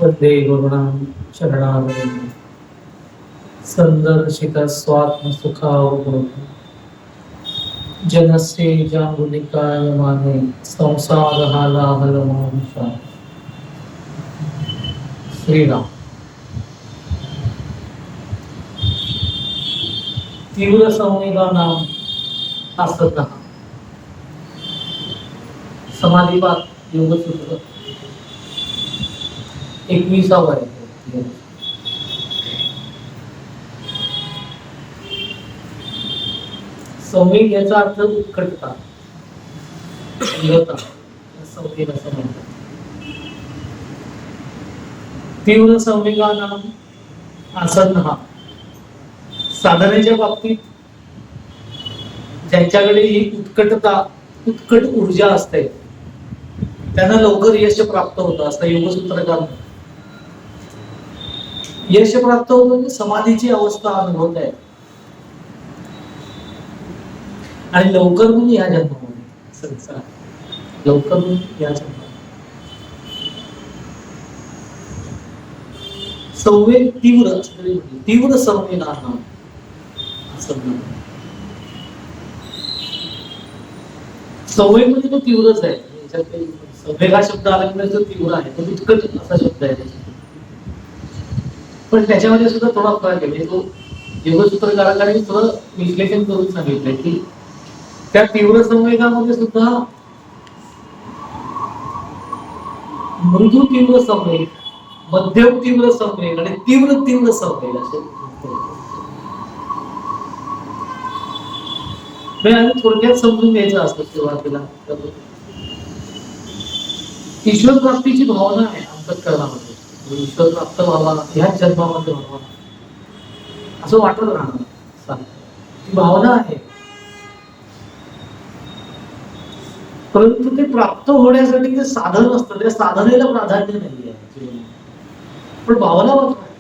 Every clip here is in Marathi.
वंदे गुरुणां शरणागतम् संदर्शिता स्वात्म सुखावबोधम् जनस्य जागुनिकाय माने संसार हालाहलमानुषा श्रीराम। तीव्र संवेगानां आसक्तः समाधिपात योगसूत्र 21 आहे। संवेग याचा अर्थ उत्कटता, तीव्रता, संवेग असं म्हणतात। तीव्र संवेगानां आसन्नः साधनेच्या बाबतीत ज्यांच्याकडे ही उत्कट ऊर्जा असते त्यांना लवकर यश प्राप्त होतं असं योगसूत्रकार। यश प्राप्त होतं म्हणजे समाधीची अवस्था अनुभवत आहे आणि लवकर म्हणजे या जन्मामध्ये लवकर म्हणजे या जन्मामध्ये संवेग तीव्र तीव्र संवेगाना संवेग म्हणजे तो तीव्रच आहे। संवेग हा शब्द आला म्हणजे तो तीव्र आहे, तो उत्कट असा शब्द आहे। पण त्याच्यामध्ये सुद्धा थोडा फरक आहे, म्हणजे तो योगसूत्रकारांनी थोडं विश्लेषण करून सांगितलंय की त्या तीव्र संवेगामध्ये सुद्धा मृदू तीव्र संवेग, मध्यम तीव्र संवेग आणि तीव्र संवेग असे थोडक्यात समजून घ्यायचं असतं। सुरुवातीला ईश्वर प्राप्तीची भावना आहे अंतःकरणामध्ये, ईश्वर प्राप्त व्हावा ह्याच जन्मामध्ये व्हावा असं वाटत राहणार, ती भावना आहे। परंतु ते प्राप्त होण्यासाठी जे साधन असतं त्या साधनेला प्राधान्य नाही आहे, पण भावना मात्र आहे।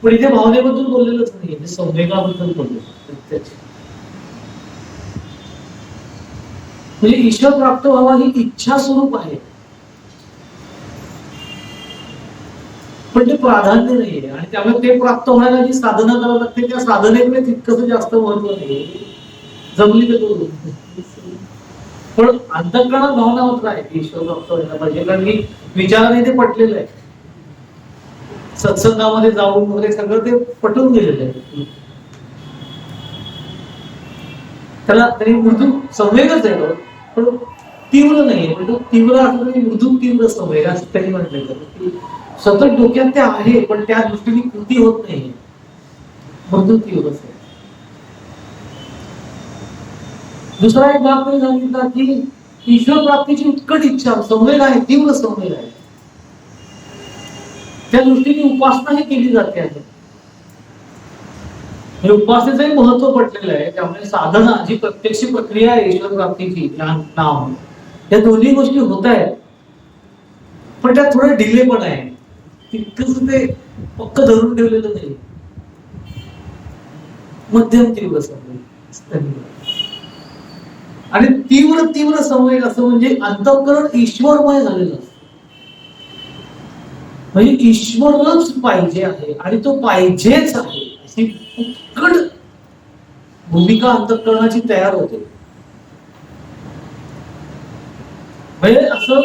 पण इथे भावनेबद्दल बोललेलंच नाहीये, संवेगाबद्दल बोललेलं। म्हणजे ईश्वर प्राप्त व्हावा ही इच्छा स्वरूप आहे, पण ते प्राधान्य नाहीये आणि त्यामुळे ते प्राप्त होण्याला जी साधना करावी लागते त्या साधनेकडे तितकंच जास्त महत्व नाही, जमली तर पण अंतःकरणात भावना मात्र आहे ईश्वर प्राप्त व्हायला पाहिजे, कारण की विचाराने ते पटलेलं आहे, सत्संगामध्ये जाऊन वगैरे सगळं ते पटून गेलेलं आहे। त्याला तरी मृदू संवेगच आहे पण तीव्र नाहीये, पण तो तीव्र असं मृदू तीव्र संवेग असं त्यांनी म्हटलेलं की सतत डोक्यात ते आहे पण त्या दृष्टीने कृती होत नाही, मृदू तीव्र संवेग। दुसरा एक भाग तरी सांगितला की ईश्वर प्राप्तीची उत्कट इच्छा संवेग आहे, तीव्र संवेग आहे, त्या दृष्टीने उपासना ही केली जाते आहे। उपासनेचंही महत्व पटलेलं आहे, त्यामुळे साधना जी प्रत्यक्ष प्रक्रिया आहे ईश्वर प्राप्तीची नाम, या दोन्ही गोष्टी होत आहेत, पण त्यात थोडा डिले पण आहे, तितकंच ते पक्क धरून ठेवलेलं नाही, मध्यम तीव्र संवेग। आणि तीव्र संवेग असं म्हणजे अंतःकरण ईश्वरमय झालेलं असतं, म्हणजे ईश्वरच पाहिजे आहे आणि तो पाहिजेच आहे अशी उत्कट भूमिका अंतःकरणाची तयार होते। म्हणजे असं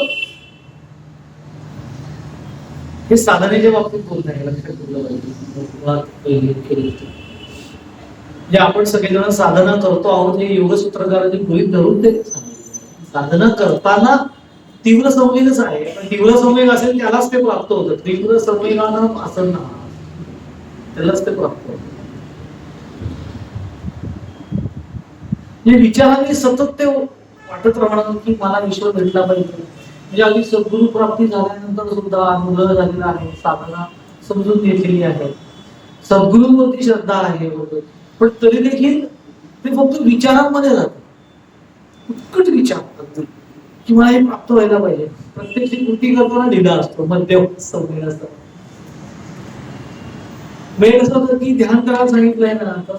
हे साधनेच्या बाबतीत बोलत आहे, लक्षात ठेवलं पाहिजे। जे आपण सगळेजण साधना करतो आहोत हे योगसूत्रकारांनी गृहीत धरून ते साधना करताना तीव्र संवेगच आहे, पण तीव्र संवेग असेल त्यालाच ते प्राप्त होतं, तीव्र संवेगानं आसन्न त्यालाच ते प्राप्त होतं। विचाराने सतत ते वाटत राहणार की मला ईश्वर भेटला पाहिजे, म्हणजे अगदी सद्गुरु प्राप्ती झाल्यानंतर सुद्धा अनुभव झालेला आहे, साधना समजून घेतलेली आहे, सद्गुरूंवरती श्रद्धा आहे, पण तरी देखील ते फक्त विचारांमध्ये जातात, उत्कट विचार की मला हे प्राप्त व्हायला पाहिजे। प्रत्यक्ष कृती करताना ढिला असतो, मध्यम संवेग असतो। मेन असं होतं की ध्यान करायला सांगितलंय ना, तर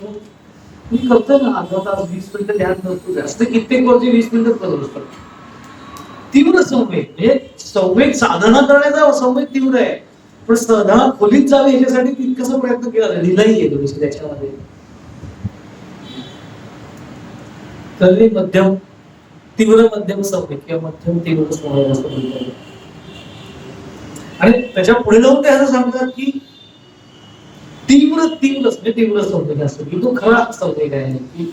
मी करतोय ना अर्धा तास 20 मिनिटं ध्यान करतो, जास्त कित्येक वर्ष 20 मिनिटं करत असतात। तीव्र संवेग म्हणजे संवेग साधना करण्याचा संवेग तीव्र आहे, पण सदा खोलीत जावे याच्यासाठी तितकासा प्रयत्न केला, लिहिलाही आहे थोडीशी त्याच्यामध्ये. तर हे मध्यम तीव्र मध्यम सवय किंवा मध्यम तीव्र सवय असं म्हणतात. आणि त्याच्या पुढे जाऊन ते असं सांगतात की तीव्र तीव्र तीव्र संवेग असतो की तो खरा संवेग आहे की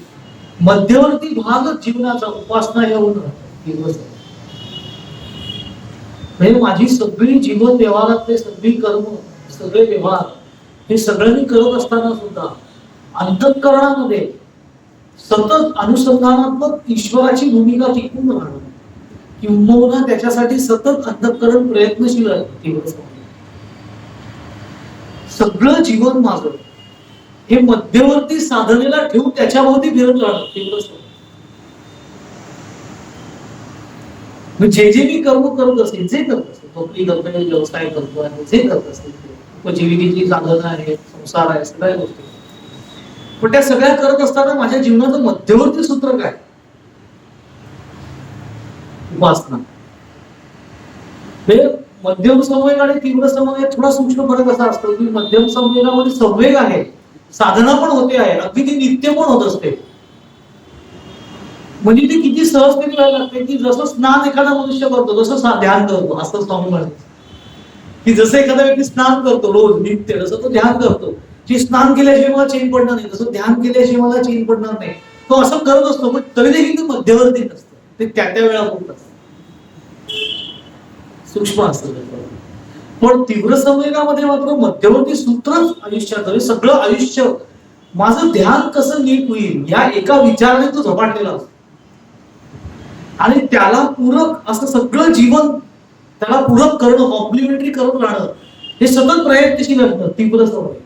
मध्यवर्ती भाग जीवनाचा उपासना येऊन तीव्र संवेग. म्हणजे माझी सगळी जीवन व्यवहारातले सगळी कर्म, सगळे व्यवहार हे सगळ्यांनी करत असताना सुद्धा अंतःकरणामध्ये सतत अनुसंधानात्मक ईश्वराची भूमिका टिकून राहणं किंबहुना त्याच्यासाठी सतत अंतःकरण प्रयत्नशील आहे तीव्र संवेग. सगळं जीवन माझं हे मध्यवर्ती साधनेला ठेवून त्याच्याभोवती फिरत राहणं तीव्र संवेग. जे जे मी कर्म करत असेल, जे करत असेल, नोकरी करतोय, व्यवसाय करतोय, जे करत असेल, उपजीविकेची साधनं आहेत, संसार आहे, सगळ्या गोष्टी, पण त्या सगळ्या करत असताना माझ्या जीवनाचं मध्यवर्ती सूत्र काय? उपासना. मध्यम संवेग आणि तीव्र संवेग थोडा सूक्ष्म फरक असा असतो की मध्यम संवेगामध्ये संवेग आहे, साधना पण होते आहे, अगदी ती नित्य पण होत असते. म्हणजे ती किती सहजतेने व्हायला लागते की जसं स्नान एखादा मनुष्य करतो जसं ध्यान करतो, असं स्वामी म्हणतात की जसं एखादा व्यक्ती स्नान करतो रोज नित्य, जसं तो ध्यान करतो की स्नान केल्याशिवाय मला चैन पडणार नाही, तसं ध्यान केल्याशिवाय मला चैन पडणार नाही, तो असं करत असतो. पण तरी देखील ते मध्यवर्ती नसतं, ते त्या वेळा होत असतं, सूक्ष्म असतं. पण तीव्र संवेगामध्ये मात्र मध्यवर्ती सूत्रच आयुष्यात, सगळं आयुष्य माझं ध्यान कसं नीट होईल या एका विचाराने तो झपाटलेला असतो. आणि त्याला पूरक असं सगळं जीवन त्याला पूरक करणं, कॉम्प्लिमेंटरी करत राहणं हे सतत प्रयत्नशील असतं तीव्र संवेग.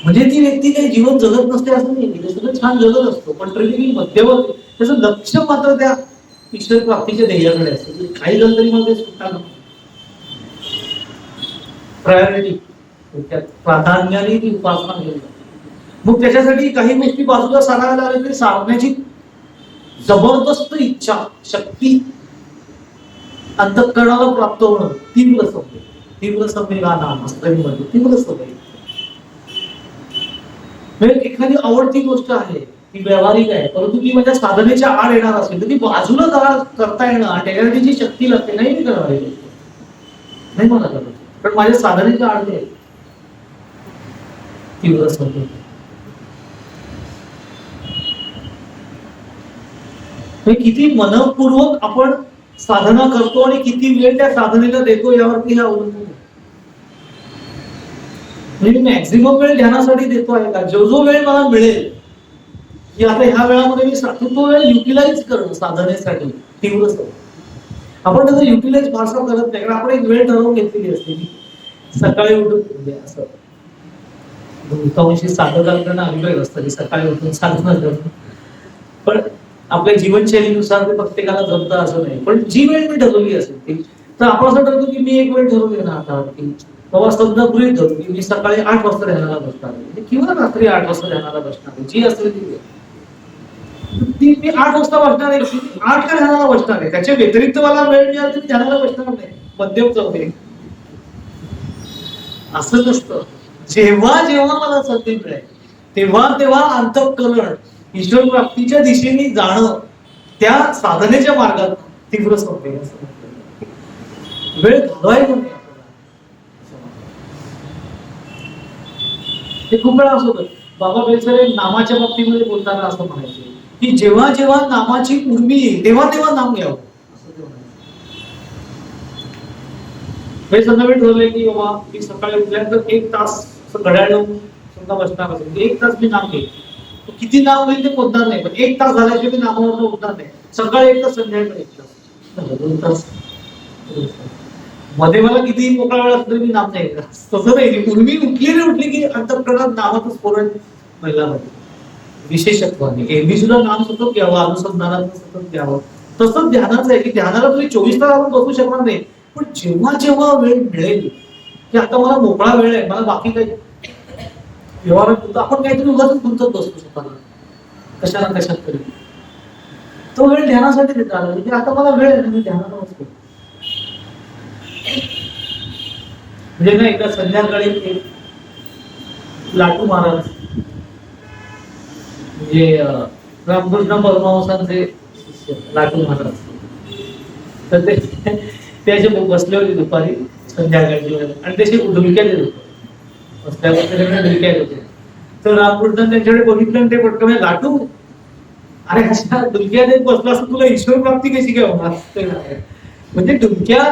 म्हणजे ती व्यक्ती काही जीवन जगत नसते असं नाही, ते सगळं छान जगत असतो, पण तरी मध्यवर्ती त्याचं लक्ष मात्र त्या ईश्वर प्राप्तीच्या ध्येयाकडे असतं. काही जण तरी मला ते सुटणार प्रायोरिटी, प्राधान्याने ती उपासना केली. मग त्याच्यासाठी काही गोष्टी बाजूला सारायला लागल्या तरी सारण्याची जबरदस्त इच्छा शक्ती अंतःकरणाला प्राप्त होणं तीव्र संवेग. तीव्र संवेगाना तीव्र संवेग म्हणजे एखादी आवडती गोष्ट आहे, ती व्यावहारिक आहे, परंतु ती माझ्या साधनेच्या आड येणार असेल तर ती बाजूला करता येणं आणि त्याच्यासाठी जी शक्ती लागते नाही ती करावी, नाही मला करत, पण माझ्या साधनेच्या आड आहे तीव्र संवेग. किती मनपूर्वक आपण साधना करतो आणि किती वेळ त्या साधनेला देतो यावरती हे अवलंबून आहे. म्हणजे मॅक्झिमम वेळ ध्यानासाठी देतो आहे का? जो जो वेळ मला मिळेल की आता ह्या वेळामध्ये मी तो वेळ युटिलाइज करणं साधनेसाठी तीव्र संवेग. आपण त्याचं युटिलाइज फारसा करत नाही, कारण आपण एक वेळ ठरवून घेतलेली असते की सकाळी उठून असं बहुतांशी साधकांकडनं अभिप्राय असतं की सकाळी उठून साधना करणं, पण आपल्या जीवनशैलीनुसार ते प्रत्येकाला जमतं असं नाही. पण जी वेळ मी ठरवली असेल ती, तर आपण असं ठरवतो की मी एक वेळ ठरवली ना आता की बाबा समजा गृहीत धरू की मी सकाळी 8 वाजता ध्यानाला बसणार आहे किंवा रात्री 8 वाजता ध्यानाला बसणार आहे, जी असेल ती मी 8 वाजता बसणार आहे, 8 का ध्यानाला बसणार आहे, त्याच्या व्यतिरिक्त मला वेळ मिळाला तर मी ध्यानाला बसणार नाही. मध्यम संवेग असं नसतं. जेव्हा जेव्हा मला संधी मिळेल तेव्हा तेव्हा अंतःकरण ईश्वर प्राप्तीच्या दिशेने जाणं त्या साधनेच्या मार्गात तीव्र संवेग. वेळ घालवायचा नाही. ते खूप वेळा असं होतं, बाबा बेलसरे नामाच्या बाबतीमध्ये बोलताना असं म्हणायचे की जेव्हा जेव्हा नामाची उर्मी येईल तेव्हा तेव्हा नाम घ्यावं. हे संध्याकाळी ठरवलंय की बाबा मी सकाळी उठल्यानंतर 1 तास घड्याळ लावून समजा बसणार असेल, 1 तास मी नाम घेईल. किती नाम होईल ते बोलणार नाही, पण 1 तास झाल्याशिवाय मी नामावर उठणार नाही. सकाळी 1 तास, संध्याकाळी 1 तास, 2 तास. मध्ये मला किती मोकळा वेळ असतो मी नाम नाही, तसं नाही. उर्मी उठली की अंतःकरणात नामाचं स्फोरण व्हायला पाहिजे विशेषत्वाने. एरवी सुद्धा नाम सतत घ्यावं, अनुसंधानात सतत घ्यावं. तसंच ध्यानाचं आहे की ध्यानाला तुम्ही 24 तास आपण बसू शकणार नाही, पण जेव्हा जेव्हा वेळ मिळेल की आता मला मोकळा वेळ आहे, मला बाकी काही व्यवहारात आपण काहीतरी उगाच गुंतत बसतो स्वतःला कशाला कशात तरी, तो वेळ ध्यानासाठी देता आला की आता मला वेळ आहे, मी ध्यानाला बसतो. म्हणजे ना एकदा संध्याकाळी एक लाटू महाराज म्हणजे रामकृष्ण परमहंसांचे शिष्य लाटू महाराज, तर ते असे बसले होते दुपारी संध्याकाळची वेळ आणि त्याचे ढुलक्या देत होते, बसल्यावर ढुलक्या देत होते. तर रामकृष्ण त्यांच्याकडे बघितलं आणि ते पटकन लाटू, अरे अशा ढुलक्या देत बसला असं तुला ईश्वर प्राप्ती कशी काय होणार? म्हणजे ढुलक्या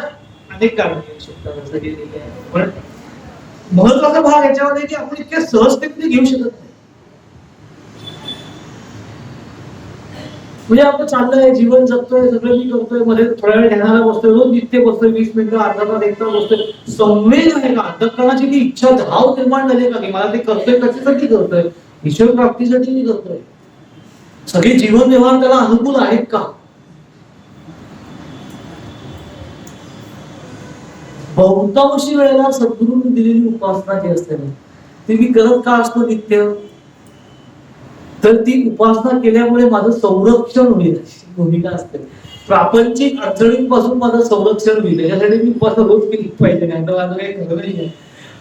अनेक कारण पण महत्वाचा भाग याच्यामध्ये की आपण इतक्या सहजतेने घेऊ शकत नाही. म्हणजे आपण चाललंय, जीवन जगतोय, सगळं मी करतोय, मध्ये थोड्या वेळ ध्यानाला बसतोय, रोज नित्य बसतोय, 20 मिनिटं, अर्धा तास, 1 तास बसतोय. संवेद आहे का? अंतःकरणाची ती इच्छा, धाव निर्माण झाली का की मला ते करतोय कशासाठी करतोय? ईश्वर प्राप्तीसाठी मी करतोय. सगळे जीवन व्यवहार त्याला अनुकूल आहेत का? बहुतांशी वेळेला सद्गुरूंनी दिलेली उपासना जी असते ना, ती मी करत का असतो नित्य? तर ती उपासना केल्यामुळे माझं संरक्षण होईल अशी भूमिका असते. प्रापंचिक अडचणींपासून माझं संरक्षण होईल याच्यासाठी मी उपासना रोज केली पाहिजे, नाही तर माझं काही खरं नाहीये.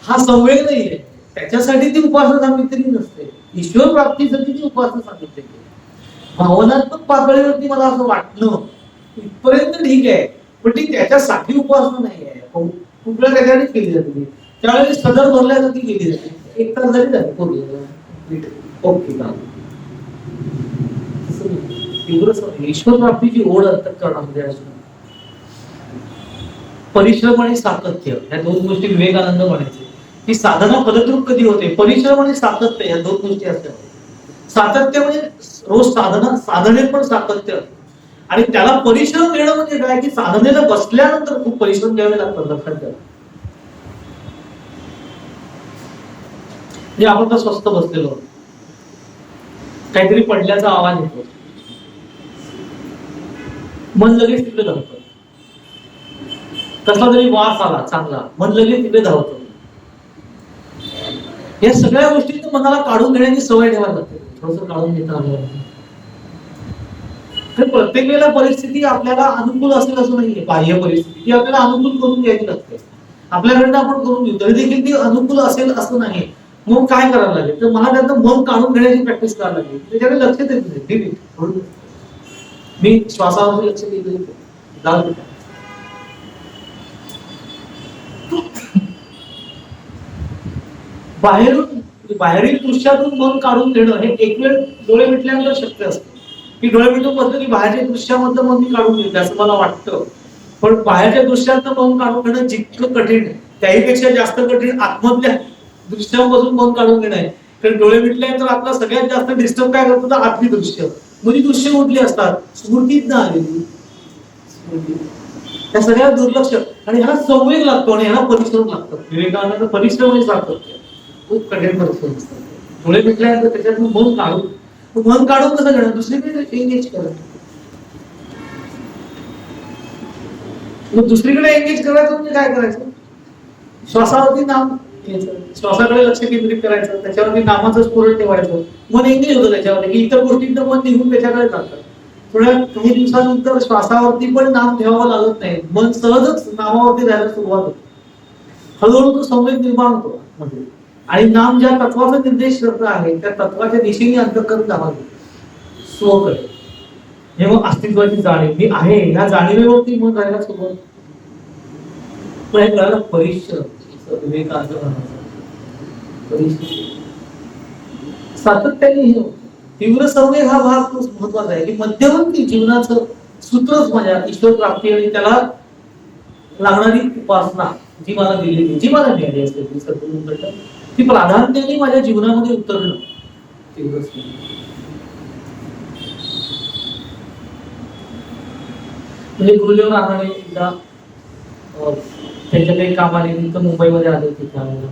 हा संवेग नाहीये, त्याच्यासाठी ती उपासना सांगितलेली नसते. ईश्वर प्राप्तीसाठी ती उपासना सांगितलेली. भावनात्मक पातळीवरती मला असं वाटणं इथपर्यंत ठीक आहे, पण ती त्याच्यासाठी उपासना नाही आहे. कुठल्या त्याच्याने केली जाते, त्यावेळेस सदर भरल्यासाठी केली जाते. 1 तास जरी झाली ओके का? ईश्वर प्राप्तीची ओढ अंतःकरणामध्ये असणं, परिश्रम आणि सातत्य या 2 गोष्टी विवेकानंद म्हणायचे की साधना फलद्रूप कधी होते? परिश्रम आणि सातत्य या 2 गोष्टी असतात. सातत्य म्हणजे रोज साधनेत पण सातत्य, आणि त्याला परिश्रम देणं म्हणजे काय की साधनेला बसल्यानंतर खूप परिश्रम घ्यावे लागतात. लक्षात ठेवा. म्हणजे आपण तर स्वस्त बसलेलो, काहीतरी पडल्याचा आवाज येतो, मन लगेच तिकडे धावतं. कसला तरी वास आला चांगला, मन लगेच तिकडे धावतं. या सगळ्या गोष्टीतून मनाला काढून घेण्याची सवय ठेवायला लागते. थोडस काढून घेता आलं. प्रत्येक वेळेला परिस्थिती आपल्याला अनुकूल असेल असं नाहीये. बाह्य परिस्थिती आपल्याला अनुकूल करून घ्यायची लागते. आपल्याकडनं आपण करून घेऊ, तरी देखील ती अनुकूल असेल असं नाही. मग काय करावं लागेल? तर मला त्यातनं मन काढून घेण्याची प्रॅक्टिस करावी लागेल. त्याच्याकडे लक्ष देत नाही. मी श्वासावर लक्ष देतो. बाहेरील दृश्यातून मन काढून घेणं हे एक वेळ डोळे मिटल्यानंतर शक्य असतं. की डोळे मिटून बसलं की बाहेरच्या दृश्यामधलं मन मी काढून घेतलं असं मला वाटतं. पण बाहेरच्या दृश्यातलं मन काढून घेणं जितकं कठीण, त्याहीपेक्षा जास्त कठीण आतमधल्या दृश्यापासून मन काढून घेणं आहे. कारण डोळे मिटल्यानंतर आपला सगळ्यात जास्त डिस्टर्ब काय करतो तर आतली दृश्य. म्हणजे दृश्य कुठली असतात? स्मृतीत ना आलेली. त्या सगळ्या दुर्लक्ष, आणि ह्याला संवेग लागतो आणि ह्याला परिश्रम लागतात. विवेकानंद परिश्रम आणि सातत्य खूप कठीण परिश्रम असतात. डोळे मिटल्यानंतर त्याच्यातून मन काढून कसं घेणं? दुसरीकडे एंगेज करणं. मग दुसरीकडे एंगेज करायचं म्हणजे काय करायचं? श्वासावरती नाम घ्यायचं, श्वासाकडे लक्ष केंद्रित करायचं, त्याच्यावरती नामाचं स्फुरण ठेवायचं. मन एंगेज होतं त्याच्यावरती की इतर गोष्टींचं मन निघून त्याच्याकडे जातं. थोड्या काही दिवसानंतर श्वासावरती पण नाम ठेवावं लागत नाही. मन सहजच नामावरती राहायला सुरुवात होते. हळूहळू तो संवेग निर्माण होतो मध्ये. आणि नाम ज्या तत्वाचा निर्देश करत आहे त्या तत्वाच्या दिशेने अंतःकरण जावं स्वकडे. हे मग अस्तित्वाची जाणीव मी आहे ह्या जाणीवेवरती मन राहायला सुरुवात. परिश्रम सातत्याने हे तीव्र संवेग हा भाग खूप महत्वाचा आहे. की मध्यवर्ती जीवनाचं सूत्रच माझ्या ईश्वर प्राप्ती आणि त्याला लागणारी उपासना जी मला दिलेली, जी मला मिळाली असते सद्गुरूंकडून, ती प्राधान्याने माझ्या जीवनामध्ये उतरणं. म्हणजे गुरुदेव रानडे एकदा त्यांच्या काही कामानिमित्त मुंबईमध्ये आले होते. त्यावेळेला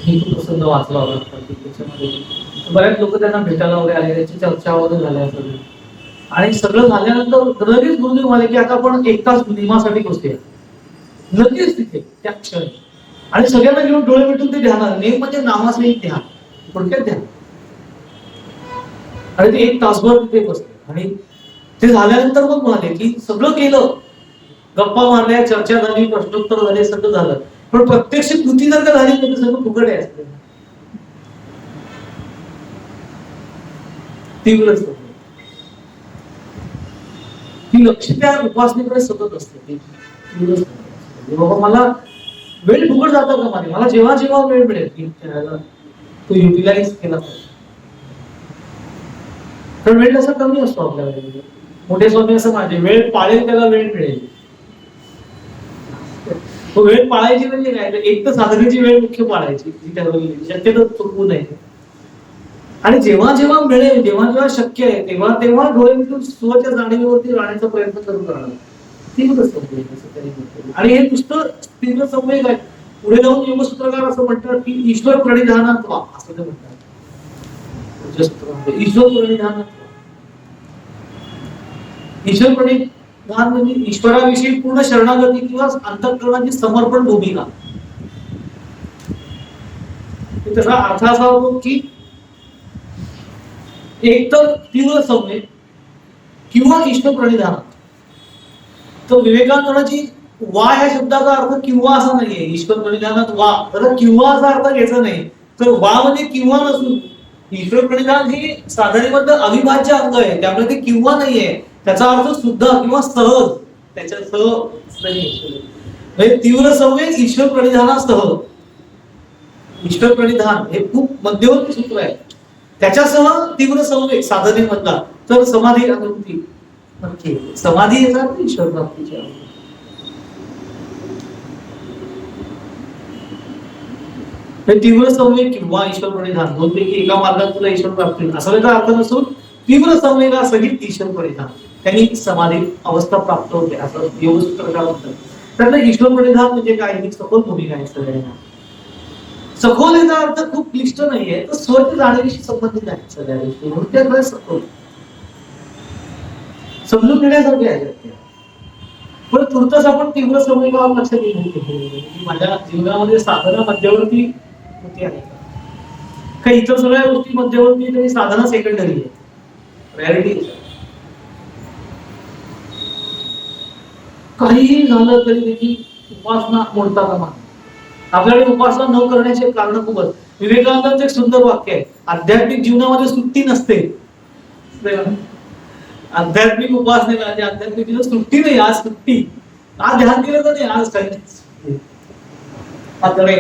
मी तो प्रसंग वाचला होता. त्याच्यामध्ये बऱ्याच लोक त्यांना भेटायला वगैरे आले, त्याची चर्चा वगैरे झाल्या सगळं. आणि सगळं झाल्यानंतर लगेच गुरुदेव म्हणाले की आता आपण 1 तास नियमासाठी बसूया. लगेच तिथे त्या क्षणी आणि सगळ्यांना घेऊन डोळे मिटून ते ध्यान. नेम म्हणजे नामासहित ध्यान, थोडक्यात ध्यान. आणि ते 1 तासभर तिथे बसले आणि ते झाल्यानंतर मग म्हणाले की सगळं केलं, गप्पा मारल्या, चर्चा झाली, प्रश्नोत्तर झाले, सगळं झालं पण प्रत्यक्ष कृती जर का झाली तर सगळं फुकट आहे. तीव्र ही लक्ष त्या उपासनेकडे सतत असते. बाबा मला वेळ फुकट जातो का माझे, मला जेव्हा जेव्हा वेळ मिळेल की तो युटिलाइज केला पाहिजे. तर वेळ तसा कमी असतो आपल्याकडे. मोठे स्वामी असं माझे वेळ पाळेल त्याला वेळ मिळेल. तो वेळ पाळायची म्हणजे काय, एक तर साधनेची वेळ मुख्य पाळायची जी ठरवली, शक्यतो चुकवू नये. आणि जेव्हा जेव्हा मिळेल, जेव्हा जेव्हा शक्य आहे, तेव्हा तेव्हा डोळे मिटून स्वतःच्या जाणीवेवरती राहण्याचा प्रयत्न करत राहणार. तीव्र संवेग. आणि हे नुसतं तीव्र संवेग आहे. पुढे जाऊन योगसूत्रकार असं म्हणतात की ईश्वर प्रणिधानात व्हा, असं ते म्हणतात. ईश्वर प्रणिधानात, ईश्वर प्रणिधान म्हणजे ईश्वराविषयी पूर्ण शरणागती किंवा अंतःकरणाची समर्पण भूमिका. त्याचा अर्थ असा होतो की एक तर तीव्र संवेग किंवा ईश्वर प्रणिधान. तर विवेकानंदाची वा या शब्दाचा अर्थ किंवा असा नाहीये. ईश्वर प्रणिधानात वा तर किंवा असा अर्थ घ्यायचा नाही. तर वा म्हणजे किंवा नसून ईश्वर प्रणिधान हे साधनेमधलं अविभाज्य अंग आहे. त्यामुळे ते किंवा नाहीये. त्याचा अर्थ सुद्धा किंवा सहज, त्याच्या म्हणजे तीव्र संवेग ईश्वर प्रणिधानासह. ईश्वर प्रणिधान हे खूप मध्यवर्ती सूत्र आहे. त्याच्यासह तीव्र संवेग साधनेमधला. तर समाधी अनुभूती नक्की समाधी येतात ईश्वर प्राप्तीच्या. तीव्र संवेग किंवा ईश्वर प्रणिधान दोनपैकी एका मार्गात तुला ईश्वर प्राप्ती असा वेगळा अर्थ नसून तीव्र संवेगासहित ईश्वर प्रणिधान त्यांनी समाधी अवस्था प्राप्त होते असं योगसूत्रकार म्हणतात. त्यातलं ईश्वर प्रणिधान म्हणजे काय, ही सखोल भूमिका आहे सगळ्यांना. सखोल याचा अर्थ खूप क्लिष्ट नाहीये, तर स्वतः जाणीवीशी संबंधित आहे सगळ्या गोष्टी. म्हणून त्याकडे सखोल समजून घेण्यासारखे आहे. पण तुर्तच आपण तीव्र संवेगावर लक्ष दिलं. माझ्या जीवनामध्ये साधना मध्यवर्ती होती आहे, काही इतर सगळ्या गोष्टी मध्यवर्ती, तरी साधना सेकंडरी आहे. प्रायोरिटी काहीही झालं तरी देखील उपासना मोडता कामा. आपल्याकडे उपासना न करण्याचे कारण खूपच. विवेकानंदांचं एक सुंदर वाक्य आहे, आध्यात्मिक जीवनामध्ये सुट्टी नसते. आध्यात्मिक उपासनेला आध्यात्मिक जीवन सुट्टी नाही. आज सुट्टी, आज ध्यान केलं तर नाही, आज काही एन्जॉय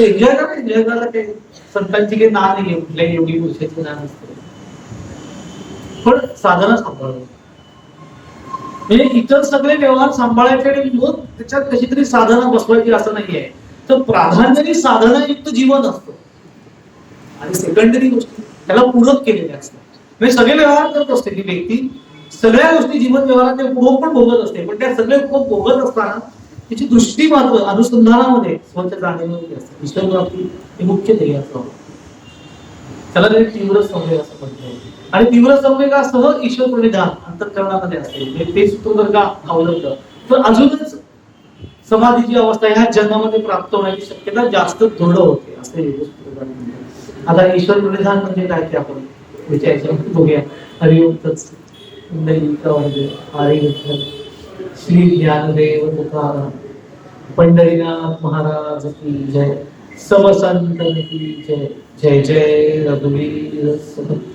एन्जॉय करा. एन्जॉय करायला काही संतांची काही ना नाहीये, कुठल्याही एवढी गोष्टीची ना नसते. पण साधना सांभाळतो म्हणजे इतर सगळे व्यवहार सांभाळायचे आणि मग त्याच्यात कशी तरी साधना बसवायची असं नाहीये. तर प्राधान्याने साधनायुक्त जीवन असतं आणि सेकंडरी गोष्टी त्याला पूरक केलेल्या असतात. म्हणजे सगळे व्यवहार करत असते ती व्यक्ती, सगळ्या गोष्टी जीवन व्यवहारात उपभोग पण भोगत असते. पण त्या सगळे उपभोग भोगत असताना त्याची दृष्टी मात्र अनुसंधानामध्ये स्वतः जाणीवेमध्ये असते. ईश्वर प्राप्ती हे मुख्य ध्येय असतं. त्याला तीव्र संवेग असं म्हणतो. आणि तीव्र संवेगासह ईश्वर प्रणिधान अंतःकरणामध्ये असते. ते सूत्र जर का अवलंबलं तर अजूनच समाधीची अवस्था ह्या जन्मामध्ये प्राप्त होण्याची शक्यता जास्त दृढ होते असे. आता ईश्वर प्रणिधान म्हणजे काय ते आपण विचारायचं बघूया. हरिओम श्री ज्ञानदेव तुकाराम पंढरीनाथ महाराज की जय. समसंत की जय. जय जय रघुवीर समर्थ.